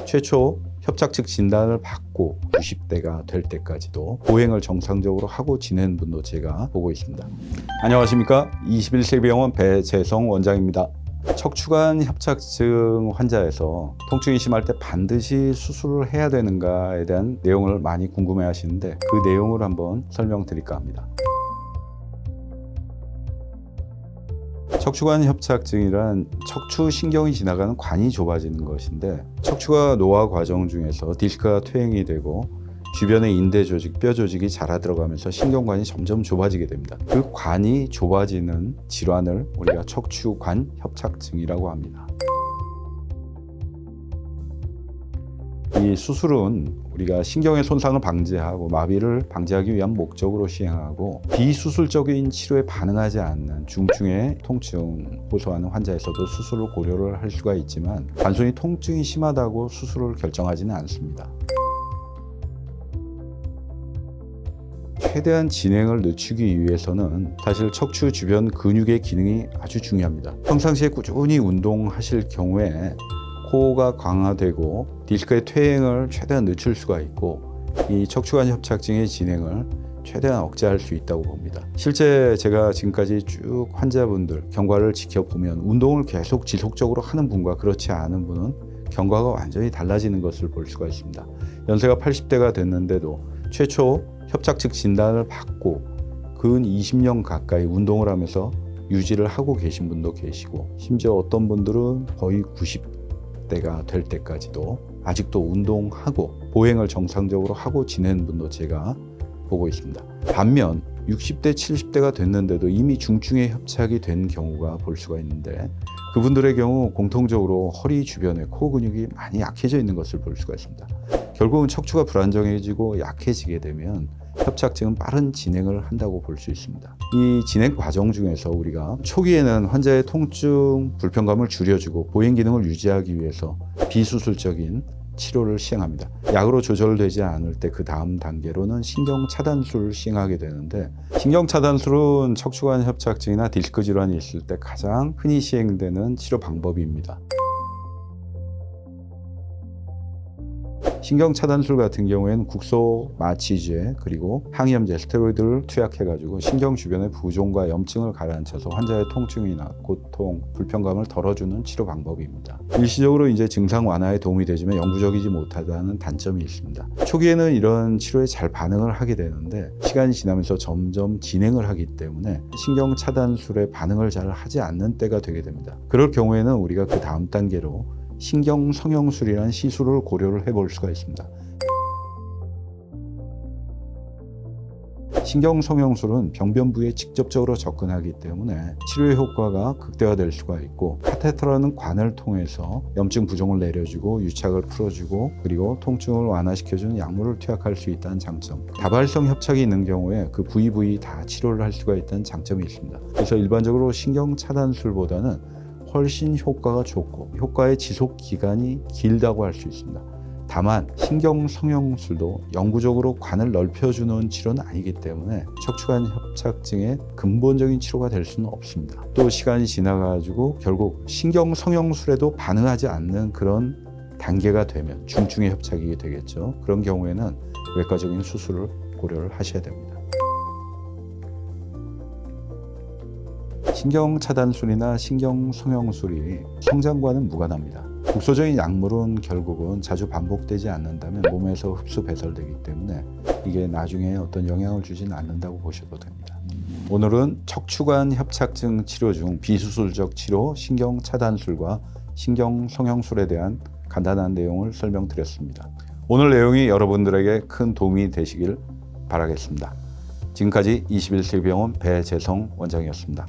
최초 협착 측 진단을 받고 90대가 될 때까지도 보행을 정상적으로 하고 지낸 분도 제가 보고 있습니다. 안녕하십니까? 21세기 병원 배재성 원장입니다. 척추관 협착증 환자에서 통증이 심할 때 반드시 수술을 해야 되는가에 대한 내용을 많이 궁금해 하시는데 그 내용을 한번 설명드릴까 합니다. 척추관 협착증이란 척추 신경이 지나가는 관이 좁아지는 것인데 척추가 노화 과정 중에서 디스크가 퇴행이 되고 주변의 인대 조직, 뼈 조직이 자라 들어가면서 신경관이 점점 좁아지게 됩니다. 그 관이 좁아지는 질환을 우리가 척추관 협착증이라고 합니다. 이 수술은 우리가 신경의 손상을 방지하고 마비를 방지하기 위한 목적으로 시행하고 비수술적인 치료에 반응하지 않는 중증의 통증 호소하는 환자에서도 수술을 고려를 할 수가 있지만 단순히 통증이 심하다고 수술을 결정하지는 않습니다. 최대한 진행을 늦추기 위해서는 사실 척추 주변 근육의 기능이 아주 중요합니다. 평상시에 꾸준히 운동하실 경우에 코어가 강화되고 디스크의 퇴행을 최대한 늦출 수가 있고 이 척추관 협착증의 진행을 최대한 억제할 수 있다고 봅니다. 실제 제가 지금까지 쭉 환자분들 경과를 지켜보면 운동을 계속 지속적으로 하는 분과 그렇지 않은 분은 경과가 완전히 달라지는 것을 볼 수가 있습니다. 연세가 80대가 됐는데도 최초 협착 측 진단을 받고 근 20년 가까이 운동을 하면서 유지를 하고 계신 분도 계시고 심지어 어떤 분들은 거의 90대가 될 때까지도 아직도 운동하고 보행을 정상적으로 하고 지낸 분도 제가 보고 있습니다. 반면 60대, 70대가 됐는데도 이미 중증의 협착이 된 경우가 볼 수가 있는데 그분들의 경우 공통적으로 허리 주변에 코어 근육이 많이 약해져 있는 것을 볼 수가 있습니다. 결국은 척추가 불안정해지고 약해지게 되면 협착증은 빠른 진행을 한다고 볼 수 있습니다. 이 진행 과정 중에서 우리가 초기에는 환자의 통증, 불편감을 줄여주고 보행 기능을 유지하기 위해서 비수술적인 치료를 시행합니다. 약으로 조절되지 않을 때 그 다음 단계로는 신경차단술을 시행하게 되는데 신경차단술은 척추관 협착증이나 디스크 질환이 있을 때 가장 흔히 시행되는 치료 방법입니다. 신경차단술 같은 경우에는 국소 마취제 그리고 항염제 스테로이드를 투약해가지고 신경 주변의 부종과 염증을 가라앉혀서 환자의 통증이나 고통, 불편감을 덜어주는 치료 방법입니다. 일시적으로 이제 증상 완화에 도움이 되지만 영구적이지 못하다는 단점이 있습니다. 초기에는 이런 치료에 잘 반응을 하게 되는데 시간이 지나면서 점점 진행을 하기 때문에 신경차단술에 반응을 잘 하지 않는 때가 되게 됩니다. 그럴 경우에는 우리가 그 다음 단계로 신경성형술이라는 시술을 고려를 해볼 수가 있습니다. 신경성형술은 병변 부위에 직접적으로 접근하기 때문에 치료의 효과가 극대화될 수가 있고 카테터라는 관을 통해서 염증 부종을 내려주고 유착을 풀어주고 그리고 통증을 완화시켜주는 약물을 투약할 수 있다는 장점, 다발성 협착이 있는 경우에 그 부위 다 치료를 할 수가 있다는 장점이 있습니다. 그래서 일반적으로 신경차단술보다는 훨씬 효과가 좋고 효과의 지속 기간이 길다고 할 수 있습니다. 다만 신경성형술도 영구적으로 관을 넓혀주는 치료는 아니기 때문에 척추관 협착증의 근본적인 치료가 될 수는 없습니다. 또 시간이 지나가지고 결국 신경성형술에도 반응하지 않는 그런 단계가 되면 중증의 협착이 되겠죠. 그런 경우에는 외과적인 수술을 고려를 하셔야 됩니다. 신경차단술이나 신경성형술이 성장과는 무관합니다. 국소적인 약물은 결국은 자주 반복되지 않는다면 몸에서 흡수 배설되기 때문에 이게 나중에 어떤 영향을 주지는 않는다고 보셔도 됩니다. 오늘은 척추관 협착증 치료 중 비수술적 치료, 신경차단술과 신경성형술에 대한 간단한 내용을 설명드렸습니다. 오늘 내용이 여러분들에게 큰 도움이 되시길 바라겠습니다. 지금까지 21세기 병원 배재성 원장이었습니다.